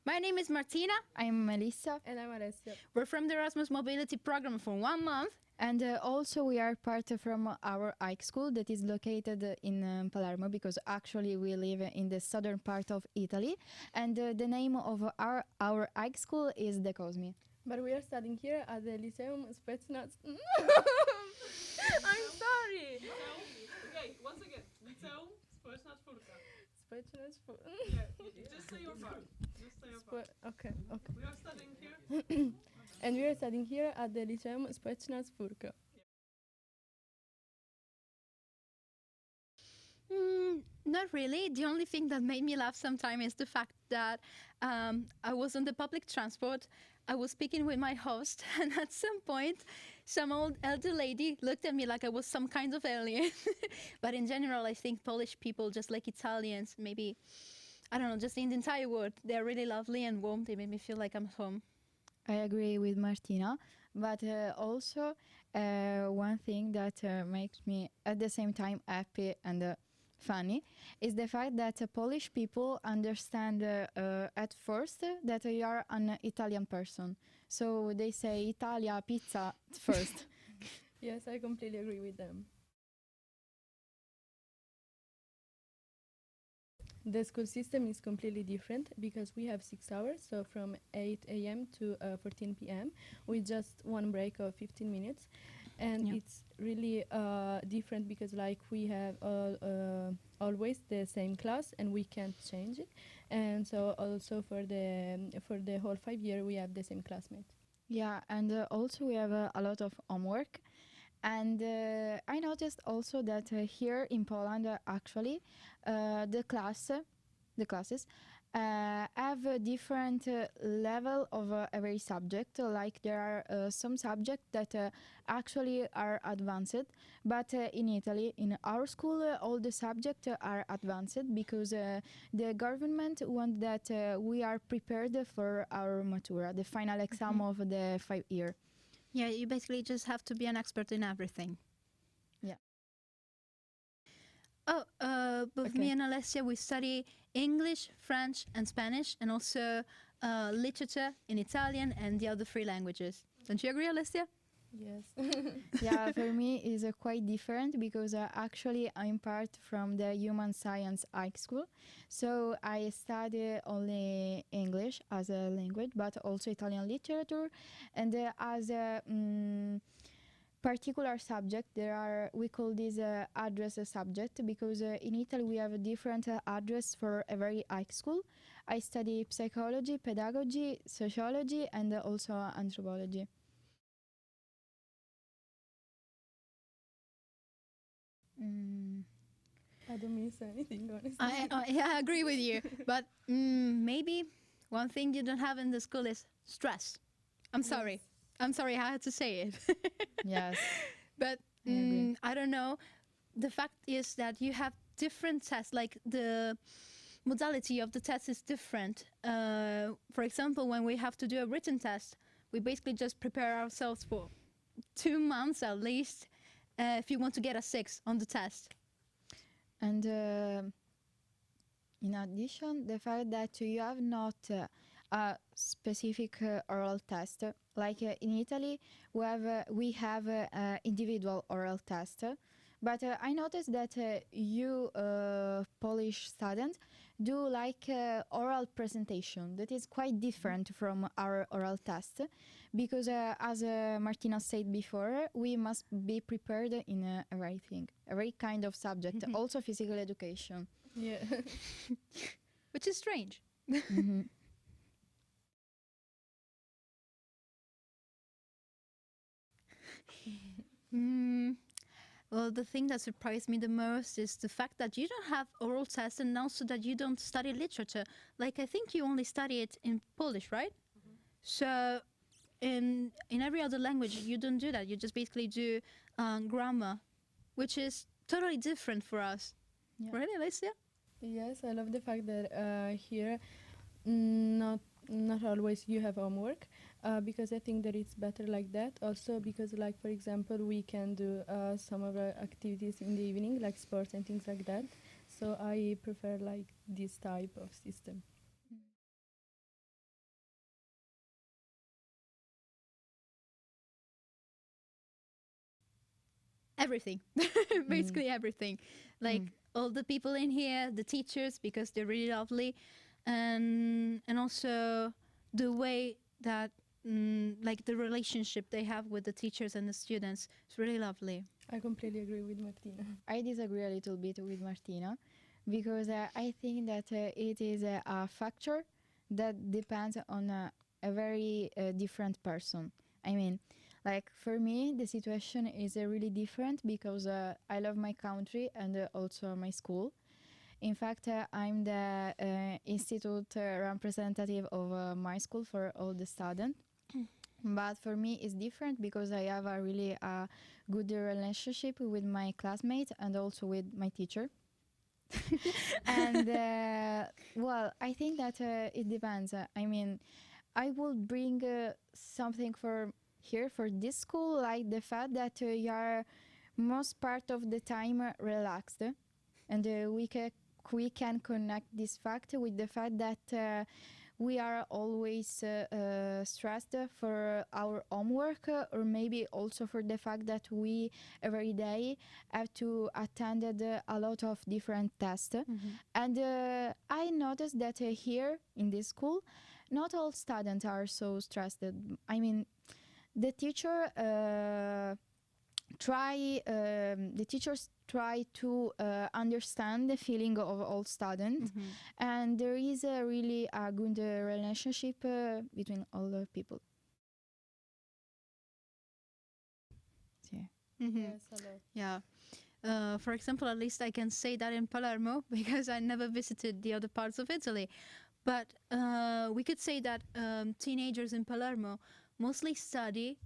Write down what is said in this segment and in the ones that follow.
My name is Martina. I'm Melissę. And I'm Alessię. We're from the Erasmus mobility program for 1 month. And also we are part from our high school that is located in Palermo, because actually we live in the southern part of Italy. And the name of our high school is De Cosmi. But we are studying here at the Liceum Społeczna... I'm sorry! Okay, once again. Liceum Społeczna Czwórka. Społeczna Czwórka. Yeah, just say your part. Just say your part. Okay. We are studying here. And we are studying here at the Liceum Społeczna Czwórka. Not really. The only thing that made me laugh sometimes is the fact that I was on the public transport. I was speaking with my host, and at some point, some old elder lady looked at me like I was some kind of alien. But in general, I think Polish people, just like Italians, maybe, I don't know, just in the entire world, they're really lovely and warm. They made me feel like I'm at home. I agree with Martina, but also one thing that makes me at the same time happy and funny is the fact that Polish people understand at first that you are an Italian person. So they say Italia, pizza first. Yes, I completely agree with them. The school system is completely different because we have 6 hours, so from 8 a.m. to 14 p.m. with just one break of 15 minutes. And it's really different because like we have always the same class and we can't change it. And so also for the whole 5 year we have the same classmate. Yeah, and also we have a lot of homework. And I noticed also that here in Poland, actually, the classes have a different level of every subject. Like there are some subjects that actually are advanced, but in Italy, in our school, all the subjects are advanced because the government want that we are prepared for our matura, the final exam of the 5 year. Yeah, you basically just have to be an expert in everything. Yeah. Both me and Alessia, we study English, French, and Spanish, and also literature in Italian and the other 3 languages. Don't you agree, Alessia? Yes. Yeah, for me is quite different because actually I'm part from the human science high school. So I study only English as a language, but also Italian literature. And as a particular subject, we call this address subject because in Italy we have a different address for every high school. I study psychology, pedagogy, sociology, and also anthropology. I don't miss anything, honestly. I agree with you. But maybe one thing you don't have in the school is stress. I'm sorry. I'm sorry I had to say it. Yes. But I don't know. The fact is that you have different tests, like the modality of the test is different. For example, when we have to do a written test, we basically just prepare ourselves for 2 months at least if you want to get a 6 on the test. And in addition, the fact that you have not a specific oral test, like in Italy, we have individual oral test. But I noticed that you Polish students do like oral presentation that is quite different from our oral test because as Martina said before, we must be prepared in everything, every kind of subject, also physical education. Yeah. Which is strange. Well, the thing that surprised me the most is the fact that you don't have oral tests and also that you don't study literature. Like, I think you only study it in Polish, right? So in every other language, you don't do that. You just basically do grammar, which is totally different for us. Yeah. Right, Alessia? Yes, I love the fact that here not always you have homework because I think that it's better like that. Also because like for example we can do some of our activities in the evening like sports and things like that. So I prefer like this type of system. everything, basically everything. Like all the people in here, the teachers, because they're really lovely, and also the way that like the relationship they have with the teachers and the students is really lovely. I completely agree with Martina. I disagree a little bit with Martina because I think that it is a factor that depends on a very different person. I mean, like for me, the situation is really different because I love my country and also my school. In fact, I'm the institute representative of my school for all the students. But for me, it's different because I have a really good relationship with my classmates and also with my teacher. And well, I think that it depends. I mean, I would bring something for here for this school, like the fact that you are most part of the time relaxed, and we can connect this fact with the fact that we are always stressed for our homework, or maybe also for the fact that we every day have to attend a lot of different tests. And I noticed that here in this school, not all students are so stressed. I mean, the teachers try to understand the feeling of all students, and there is really a good relationship between all the people. Yeah. Yes, hello. Yeah. For example, at least I can say that in Palermo because I never visited the other parts of Italy. But we could say that teenagers in Palermo mostly study,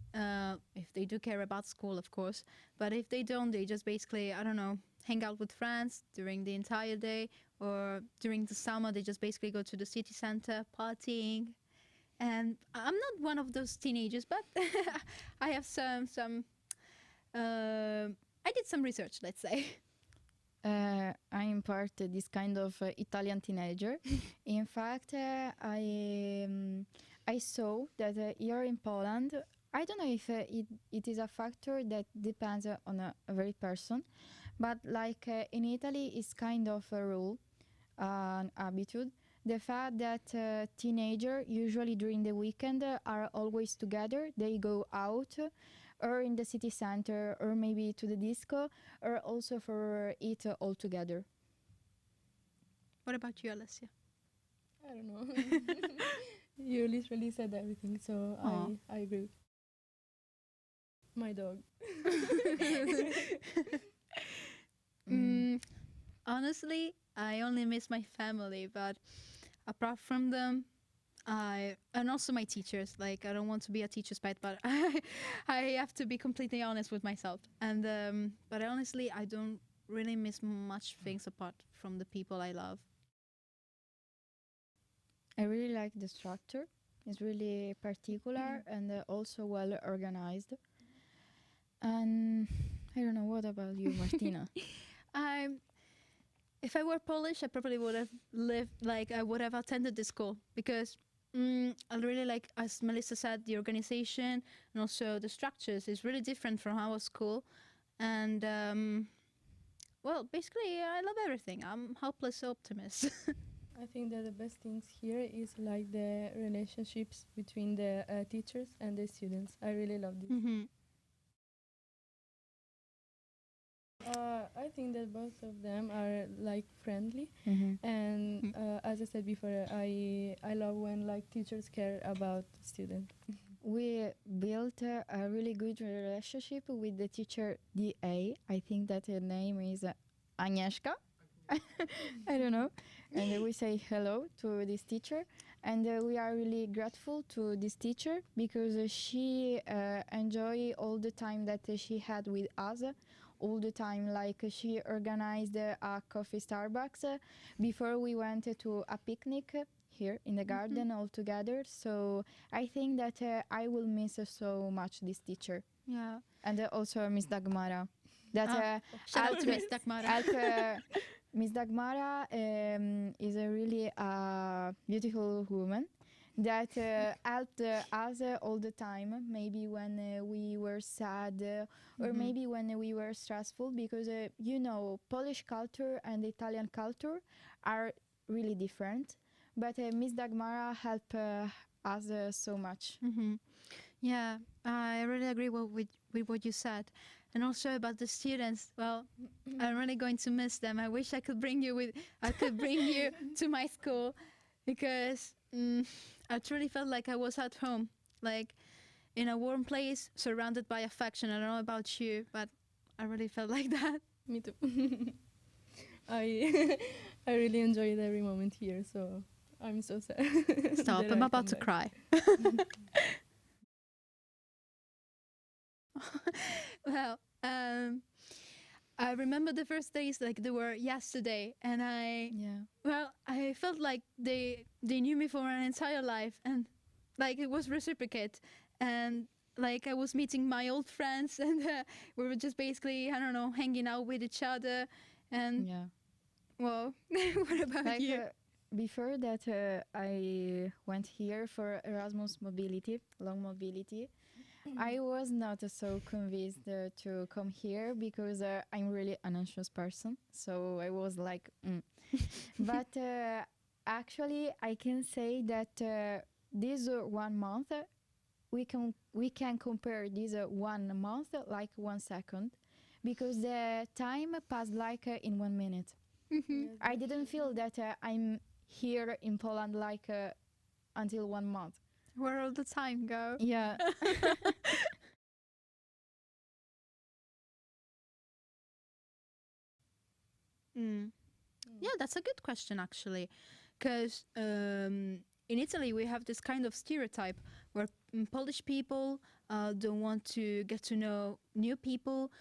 if they do care about school, of course. But if they don't, they just basically, I don't know, hang out with friends during the entire day, or during the summer, they just basically go to the city center partying. And I'm not one of those teenagers, but I have I did some research, let's say. I'm part this kind of Italian teenager. In fact, I saw that here in Poland, I don't know if it is a factor that depends on a very person, but like in Italy, it's kind of a rule, an habitude. The fact that teenagers usually during the weekend are always together. They go out or in the city center, or maybe to the disco, or also for eat all together. What about you, Alessia? I don't know. You literally said everything, so I agree. My dog. Honestly, I only miss my family, but apart from them, and also my teachers. Like, I don't want to be a teacher's pet, but I have to be completely honest with myself. And but honestly, I don't really miss much things apart from the people I love. I really like the structure. It's really particular and also well organized. And I don't know, what about you, Martina? If I were Polish, I probably would have I would have attended this school because I really like, as Melissa said, the organization and also the structures is really different from our school. And well, basically, I love everything. I'm hopeless optimist. I think that the best things here is like the relationships between the teachers and the students. I really love this. I think that both of them are like friendly, and as I said before, I love when like teachers care about students. We built a really good relationship with the teacher DA. I think that her name is Agnieszka. I don't know. And we say hello to this teacher. And we are really grateful to this teacher because she enjoyed all the time that she had with us. All the time, like she organized a coffee Starbucks before we went to a picnic here in the garden all together. So I think that I will miss so much this teacher. Yeah. And also Miss Dagmara. That shout out to Miss Dagmara. Miss Dagmara is a really beautiful woman. that helped us all the time. Maybe when we were sad or maybe when we were stressful, because Polish culture and Italian culture are really different. But Miss Dagmara helped us so much. Yeah, I really agree with what you said. And also about the students, well, I'm really going to miss them. I wish I could bring you to my school, because I truly felt like I was at home, like in a warm place, surrounded by affection. I don't know about you, but I really felt like that. Me too. I I really enjoyed every moment here, so I'm so sad. Stop, that I'm I about come to back. cry. Well, I remember the first days like they were yesterday, and I felt like they knew me for an entire life, and like it was reciprocate, and like I was meeting my old friends, and we were just basically, I don't know, hanging out with each other, and well, what about you? Before that, I went here for Erasmus mobility, long mobility. I was not so convinced to come here because I'm really an anxious person. So I was like, But actually, I can say that this 1 month, we can compare this 1 month like 1 second, because the time passed like in 1 minute. Yes, I that's didn't feel that I'm here in Poland like until 1 month. Where all the time go? Yeah. Yeah, that's a good question actually, because in Italy we have this kind of stereotype where Polish people don't want to get to know new people,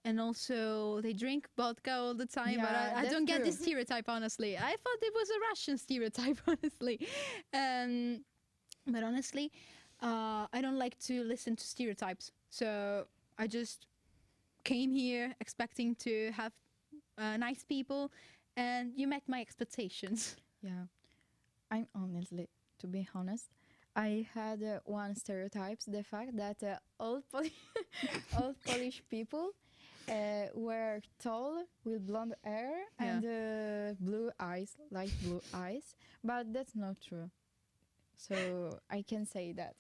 and also they drink vodka all the time. But Yeah, I that's don't get true. this stereotype, honestly. I thought it was a Russian stereotype, honestly. But honestly, I don't like to listen to stereotypes, so I just came here expecting to have nice people, and you met my expectations. Yeah. To be honest, I had one stereotype, the fact that all Polish people were tall with blonde hair and blue eyes, light blue eyes, but that's not true. So I can say that.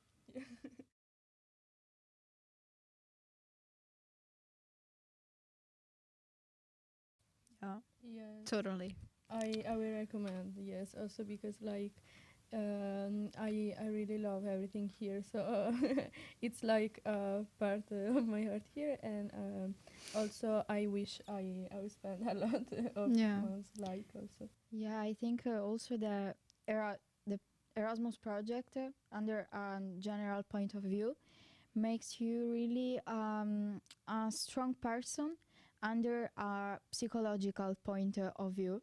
Yeah, yes. totally. I will recommend, yes, also because like I really love everything here, so it's like part of my heart here, and also I wish I would spend a lot of Yeah. months like also. Yeah, I think also the Erasmus project, under a general point of view, makes you really a strong person under a psychological point of view,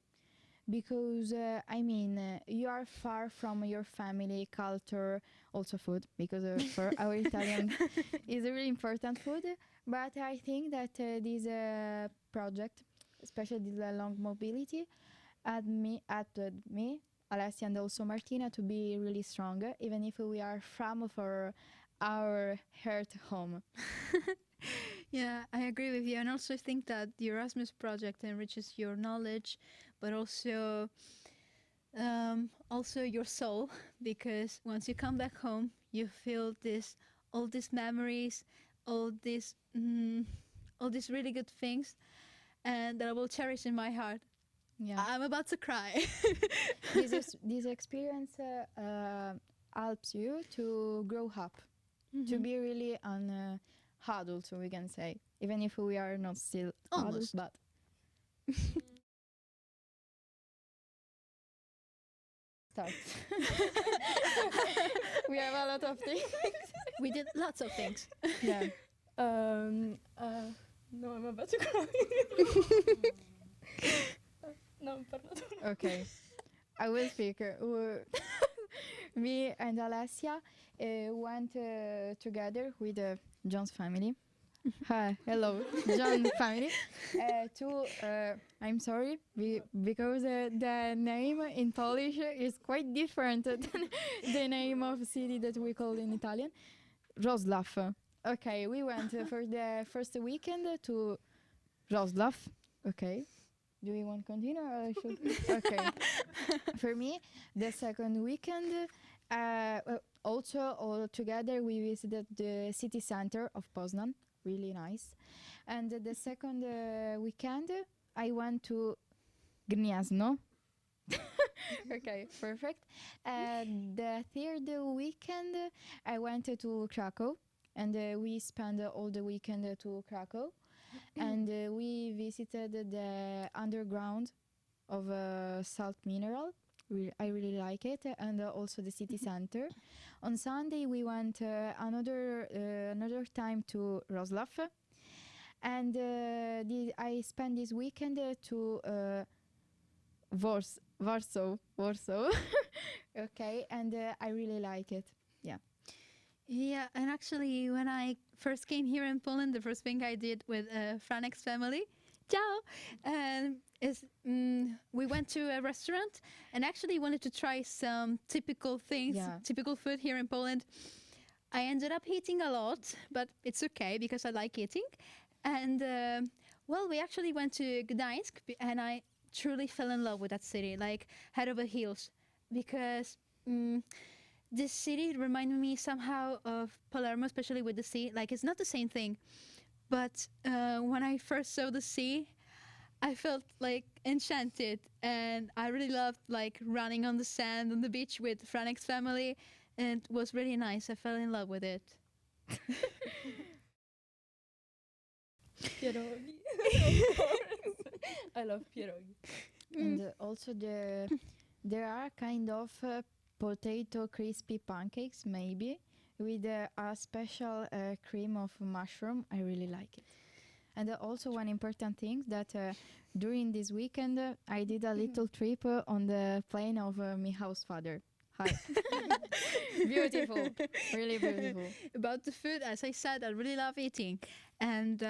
because you are far from your family, culture, also food, because for our Italian is a really important food. But I think that this project, especially the long mobility, added me, Alessia, and also Martina, to be really strong, even if we are from for our heart home. Yeah, I agree with you. And also think that the Erasmus project enriches your knowledge, but also your soul, because once you come back home, you feel all these memories, all these all these really good things, and that I will cherish in my heart. Yeah. I'm about to cry. This experience helps you to grow up, to be really an adult, we can say, even if we are not still adults, Almost. but start. We have a lot of things. We did lots of things. Yeah. No, I'm about to cry. No, pardon. Okay. I will speak. Me and Alessia went together with John's family. Hi, hello, John family. I'm sorry, because the name in Polish is quite different than the name of city that we call in Italian. Wrocław. Okay, we went for the first weekend to Wrocław. Okay. Do we want to continue or I should? Okay. For me, the second weekend, also all together we visited the city center of Poznan. Really nice. And the second weekend, I went to Gniezno. Okay, perfect. The third weekend, I went to Krakow, and we spent all the weekend to Krakow, and we visited the underground of salt mineral. I really like it, and also the city center. On Sunday, we went another time to Wrocław, and I spent this weekend to Warsaw. Okay, and I really like it. Yeah. Yeah, and actually, when I first came here in Poland, the first thing I did with Franek's family, ciao, is we went to a restaurant and actually wanted to try some typical things, typical food here in Poland. I ended up eating a lot, but it's okay because I like eating. And well, we actually went to Gdańsk, and I truly fell in love with that city, like head over heels, because this city reminded me somehow of Palermo, especially with the sea. Like, it's not the same thing, but when I first saw the sea, I felt like enchanted, and I really loved like running on the sand on the beach with Franek's family, and it was really nice. I fell in love with it. Pierogi. Of course. I love pierogi. And also there are kind of potato crispy pancakes, maybe, with a special cream of mushroom. I really like it. And also one important thing that during this weekend I did a little trip on the plane of Michał's father. Hi. Beautiful, really beautiful. About the food, as I said, I really love eating, and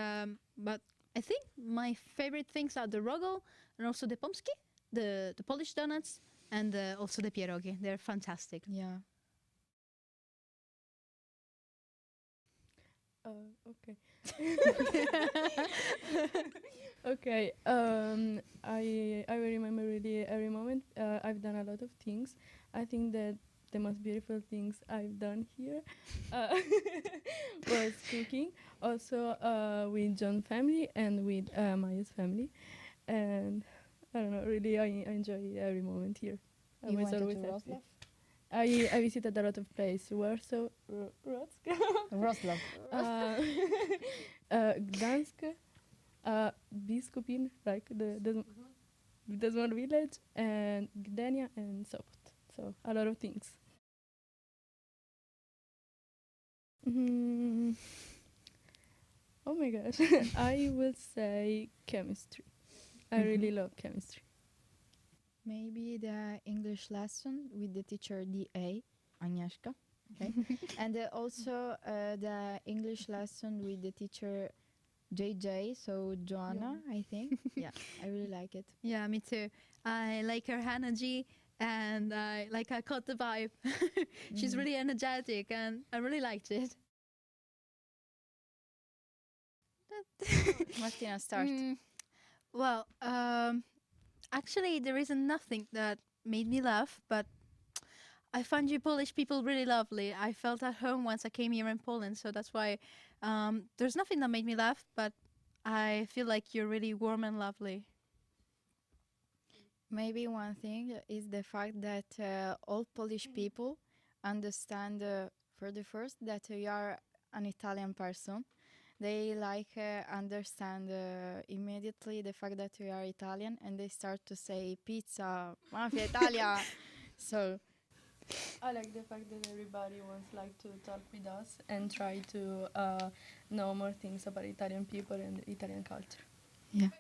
but I think my favorite things are the rogol and also the pomski, the Polish donuts, and also the pierogi. They're fantastic. Yeah. Okay. Okay. I will remember really every moment. I've done a lot of things. I think that the most beautiful things I've done here was cooking. Also with John's family and with Maya's family, and I don't know. Really, I enjoy every moment here. I You was went to always happy. Wrocław? I visited a lot of places. Warsaw, Wrocław. Gdansk, Biskupin, like the small village, and Gdynia and Sopot. So a lot of things. Oh my gosh, I would say chemistry. I really love chemistry. Maybe the English lesson with the teacher D.A. Agnieszka. Okay. And also the English lesson with the teacher JJ, so Joanna, I think. Yeah, I really like it. Yeah, me too. I like her energy, and I caught the vibe. She's really energetic, and I really liked it. Martina, start. Well, actually, there isn't nothing that made me laugh, but I find you Polish people really lovely. I felt at home once I came here in Poland, so that's why there's nothing that made me laugh, but I feel like you're really warm and lovely. Maybe one thing is the fact that all Polish people understand for the first that you are an Italian person. They understand immediately the fact that you are Italian, and they start to say pizza, mafia Italia. So I like the fact that everybody wants to talk with us and try to know more things about Italian people and Italian culture. yeah.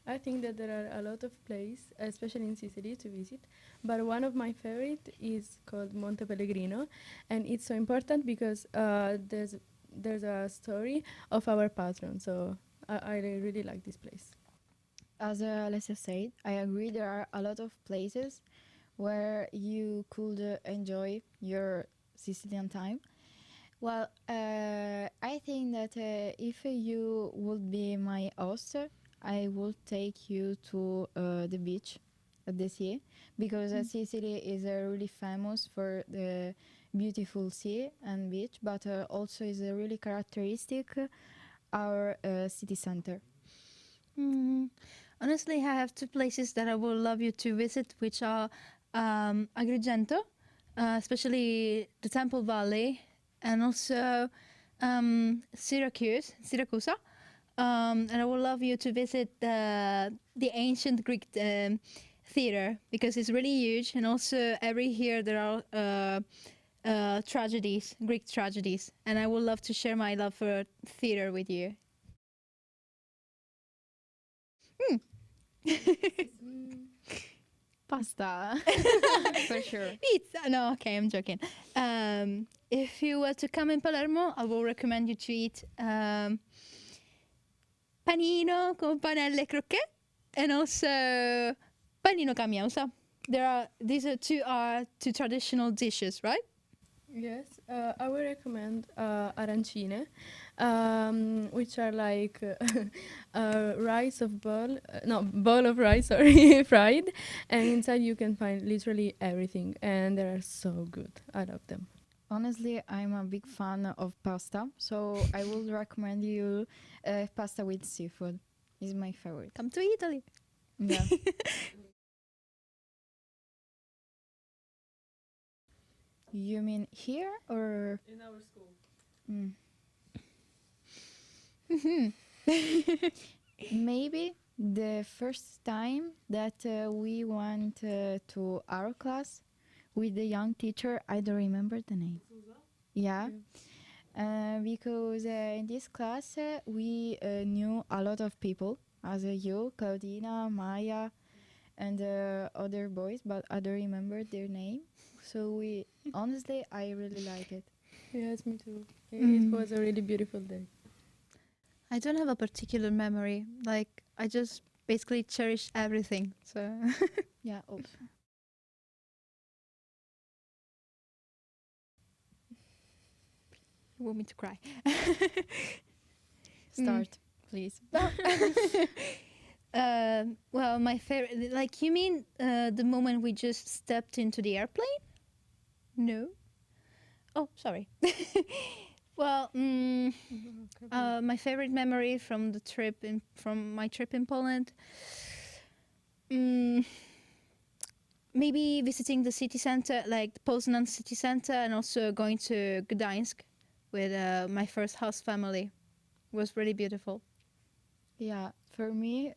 I think that there are a lot of places, especially in Sicily, to visit. But one of my favorite is called Monte Pellegrino, and it's so important because there's a story of our patron. So I really like this place. As Alessia said, I agree. There are a lot of places where you could enjoy your Sicilian time. Well, I think that if you would be my host, I would take you to the beach at the sea, because Sicily is really famous for the beautiful sea and beach, but also is really characteristic our city center. Honestly, I have two places that I would love you to visit, which are Agrigento, especially the Temple Valley, and also Syracuse. And I would love you to visit the ancient Greek theater, because it's really huge, and also every year there are tragedies, Greek tragedies, and I would love to share my love for theater with you. Pasta, for sure. Pizza? No, okay, I'm joking. If you were to come in Palermo, I will recommend you to eat panino con panelle e crocchè, and also panino camiosa. These are two traditional dishes, right? Yes, I would recommend arancine, which are like rice of ball, no, ball of rice, sorry, fried, and inside you can find literally everything, and they are so good. I love them. Honestly, I'm a big fan of pasta, so I would recommend you pasta with seafood. It's my favorite. Come to Italy. Yeah. You mean here or? In our school. Maybe the first time that we went to our class with the young teacher, I don't remember the name. Yeah. Because in this class we knew a lot of people, as you, Claudina, Maya, and other boys, but I don't remember their name. So honestly, I really like it. Yes, me too. It was a really beautiful day. I don't have a particular memory. Like, I just basically cherish everything. So Yeah, also. you want me to cry? Start, please. Well, my favorite, like, you mean the moment we just stepped into the airplane? No. Oh, sorry. Well, my favorite memory from my trip in Poland. Maybe visiting the city center, like the Poznan city center, and also going to Gdańsk with my first host family. It was really beautiful. Yeah, for me,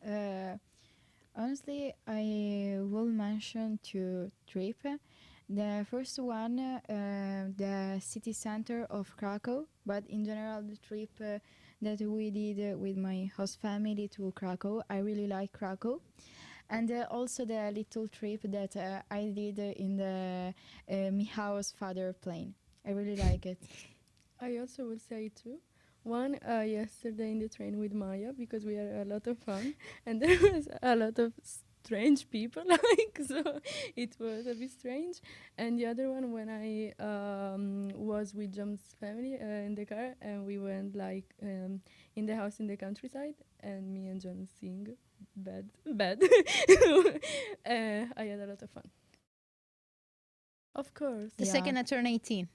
honestly, I will mention two trips. The first one, the city center of Krakow, but in general, the trip that we did with my host family to Krakow, I really like Krakow. And also the little trip that I did in the Michał's father plane. I really like it. I also would say too. One yesterday in the train with Maya, because we had a lot of fun, and there was a lot of strange people, like, so it was a bit strange. And the other one when I was with John's family in the car, and we went like in the house in the countryside, and me and John sing bad. I had a lot of fun. Of course. The Yeah. second I turned 18.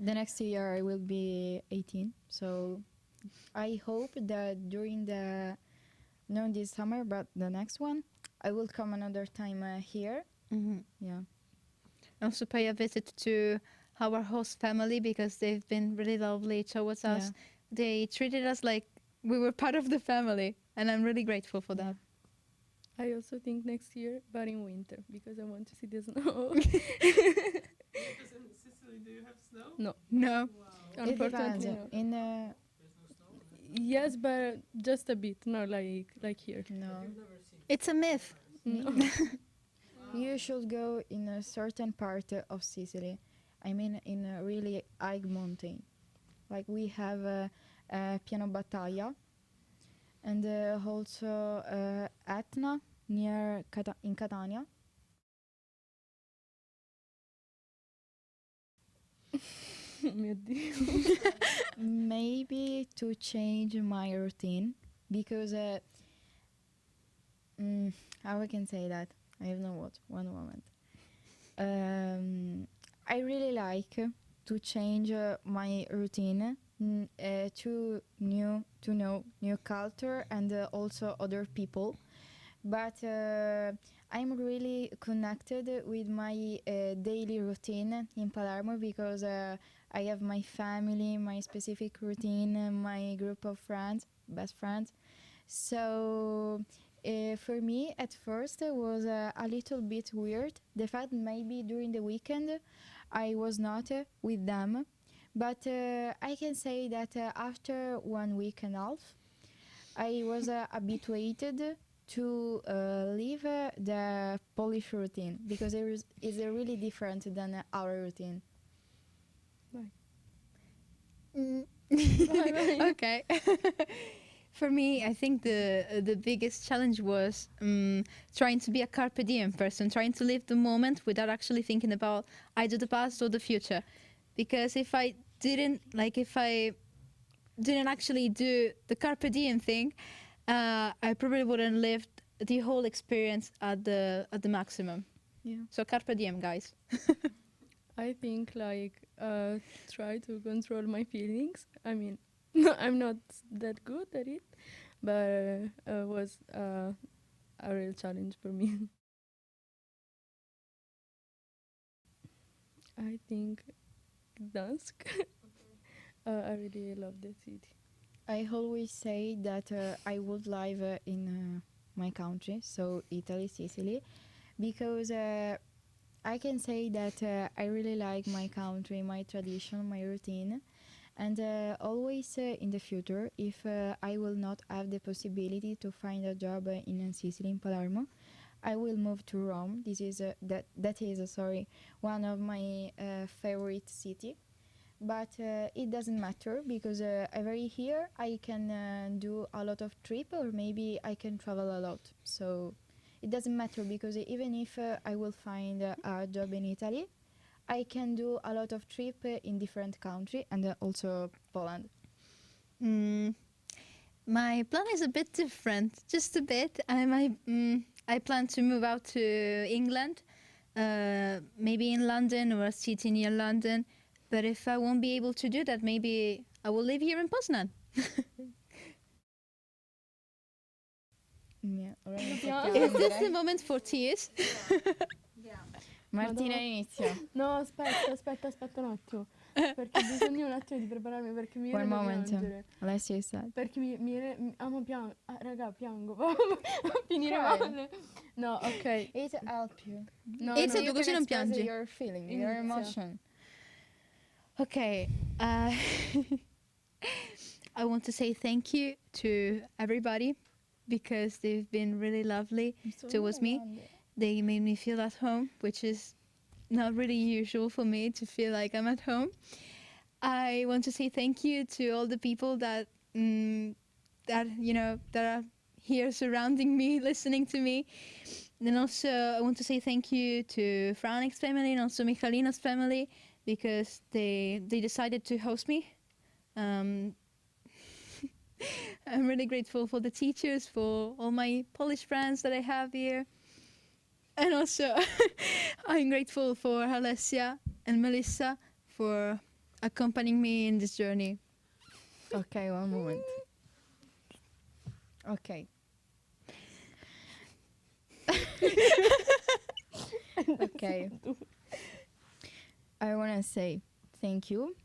The next year I will be 18, so I hope that during not this summer, but the next one, I will come another time here. Yeah. Also pay a visit to our host family, because they've been really lovely towards us. Yeah. They treated us like we were part of the family, and I'm really grateful for that. I also think next year, but in winter, because I want to see the snow. Because in Sicily, do you have snow? No. No. Wow. It depends. Unfortunately, no. In There's no snow? Yes, but just a bit, not like here. No. It's a myth. No. You should go in a certain part of Sicily. I mean, in a really high mountain. Like we have Piano Battaglia and also Etna near in Catania. Mio Dio. Maybe to change my routine because how I can say that? I have no what. One moment. I really like to change my routine to know new culture and also other people. But I'm really connected with my daily routine in Palermo because I have my family, my specific routine, my group of friends, best friends. So for me, at first, it was a little bit weird. The fact maybe during the weekend I was not with them. But I can say that after 1 week and a half, I was habituated to live the Polish routine because it's really different than our routine. Okay. For me, I think the biggest challenge was trying to be a carpe diem person, trying to live the moment without actually thinking about either the past or the future. Because if I didn't actually do the carpe diem thing, I probably wouldn't lived the whole experience at the maximum. Yeah. So carpe diem, guys. I think try to control my feelings. I mean, I'm not that good at it, but was a real challenge for me. I think Gdansk. I really love the city. I always say that I would live in my country, so Italy, Sicily, because I can say that I really like my country, my tradition, my routine. And always in the future, if I will not have the possibility to find a job in Sicily, in Palermo, I will move to Rome. This is that is one of my favorite city. But it doesn't matter because every year I can do a lot of trip or maybe I can travel a lot. So it doesn't matter because even if I will find a job in Italy, I can do a lot of trip in different country and also Poland. My plan is a bit different, just a bit. I plan to move out to England, maybe in London or a city near London. But if I won't be able to do that, maybe I will live here in Poznan. Yeah, Is this the moment for tears? Martina inizia. No, aspetta un attimo. Perché bisogna un attimo di prepararmi perché mi viene One da moment. piangere. Alessia is sad. Perché amo piango. Raga, piango. Finire Cry. male. No, ok. It help you. No, It's no. a- così non piangi. Your feeling, your Inizia. emotion. Okay. I want to say thank you to everybody because they've been really lovely towards me. They made me feel at home, which is not really usual for me to feel like I'm at home. I want to say thank you to all the people that are here surrounding me, listening to me. And also I want to say thank you to Franik's family and also Michalina's family because they decided to host me. I'm really grateful for the teachers, for all my Polish friends that I have here. And also, I'm grateful for Alessia and Melissę for accompanying me in this journey. Okay, one moment. Okay. Okay. I want to say thank you.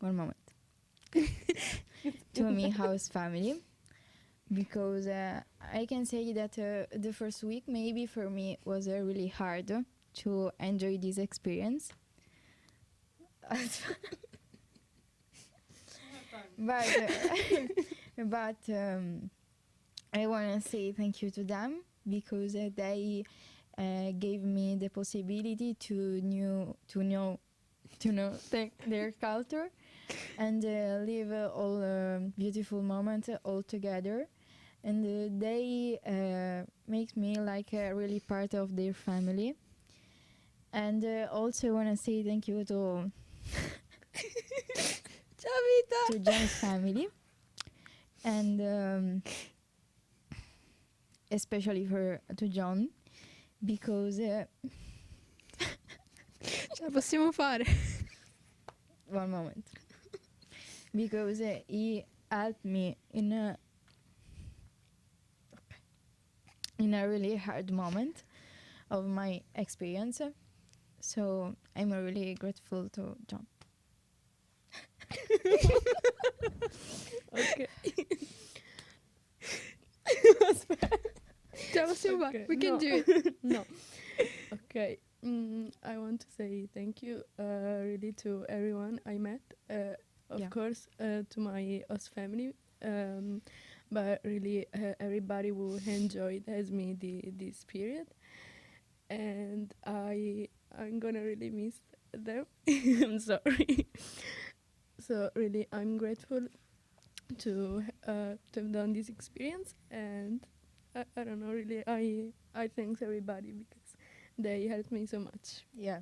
One moment. To me house family. Because I can say that the first week maybe for me was really hard to enjoy this experience. But But I want to say thank you to them because they gave me the possibility to know their culture and live all beautiful moments all together. And they make me like really part of their family. And also want to say thank you to John's family, and especially to John, because Ce la possiamo fare. one moment, because he helped me in a really hard moment of my experience. So I'm really grateful to John. Ok. Ce la possiamo fare. Okay, We can no. do it. No. Okay. I want to say thank you really to everyone I met. Of Yeah. course, to my host family. But really everybody who enjoyed as me this period. And I'm gonna really miss them. I'm sorry. So really I'm grateful to have done this experience, and I don't know, really I thanks everybody because they helped me so much. Yeah,